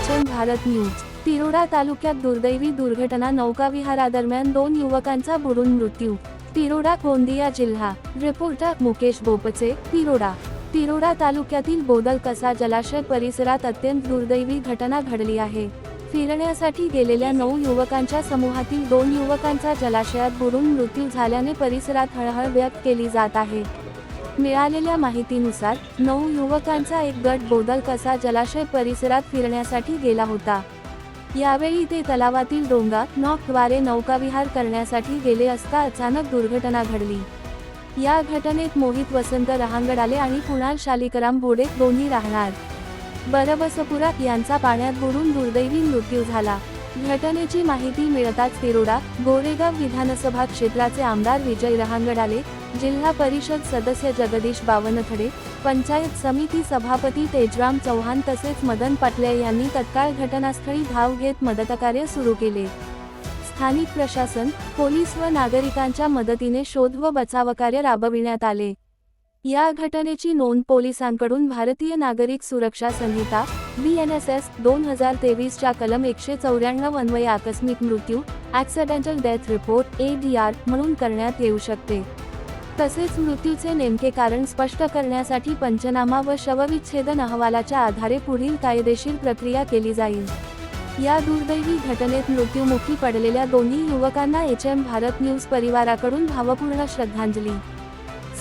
HM Bharat news. Tiroda तालुक्यात दुर्दैवी दुर्घटना, नौकाविहारादरम्यान 2 युवकांचा बुडून मृत्यू। तिरोडा गोंदिया जिल्हा। रिपोर्टर मुकेश बोपचे, तिरोडा। तिरोडा तालुक्यातील बोदलकसा जलाशय परिसरात अत्यंत दुर्दैवी घटना घडली आहे। फिरण्यासाठी गेलेल्या 9 युवकांच्या समूहातील 2 युवकांचा जलाशयात बुडून मृत्यू झाल्याने परिसरात हळहळ व्यक्त केली जात आहे। मिळालेल्या माहितीनुसार 9 युवकांचा एक गट बोदलकसा जलाशय परिसरात फिरण्यासाठी गेला होता। यावेळी ते तलावातील डोंगा नॉकद्वारे नौकाविहार करण्यासाठी गेले असता अचानक दुर्घटना घडली। या घटनेत मोहित वसंत रहांगडाले आणि कुणाल शालिकराम बोडे दोन्ही राहणार बरबसपुरा यांचा पाण्यात बुडून दुर्दैवी मृत्यू झाला। घटनेची माहिती मिळताच तिरोडा गोरेगाव विधानसभा क्षेत्राचे आमदार विजय रहांगडाले, जिल्हा परिषद सदस्य जगदीश बावनथडे, पंचायत समिती सभापती तेजराम चव्हाण तसेच मदन पाटले यांनी तत्काळ घटनास्थळी धाव घेत मदतकार्य सुरू केले। स्थानिक प्रशासन, पोलीस व नागरिकांच्या मदतीने शोध व बचावकार्य राबविण्यात आले। या घटनेची नोंद पोलिसांकडून भारतीय नागरिक सुरक्षा संहिता BNSS 2023 च्या कलम 194 अन्वये आकस्मिक मृत्यू ॲक्सिडेंटल डेथ रिपोर्ट ADR म्हणून करण्यात येऊ शकते। तसेच मृत्यूचे नेमके कारण स्पष्ट करण्यासाठी पंचनामा व शवविच्छेदन अहवालाच्या आधारे पुढील कायदेशीर प्रक्रिया केली जाईल। या दुर्दैवी घटनेत मृत्युमुखी पडलेल्या दोन्ही युवकांना एचएम भारत न्यूज परिवाराकडून भावपूर्ण श्रद्धांजली।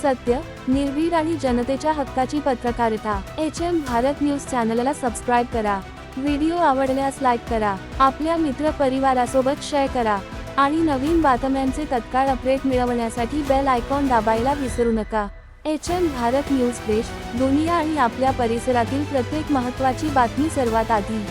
सत्य, निर्भीड आणि जनतेच्या हक्काची पत्रकारिता। एचएम भारत न्यूज चॅनलला सबस्क्राईब करा। व्हिडिओ आवडल्यास लाईक करा, आपल्या मित्र परिवारासोबत शेअर करा आणि नवीन बातम्यांचे तत्काळ अपडेट मिळवण्यासाठी बेल आयकॉन दाबायला विसरू नका। एचएम भारत न्यूज देश, दुनिया आणि आपल्या परिसरातील प्रत्येक महत्त्वाची बातमी सर्वात आधी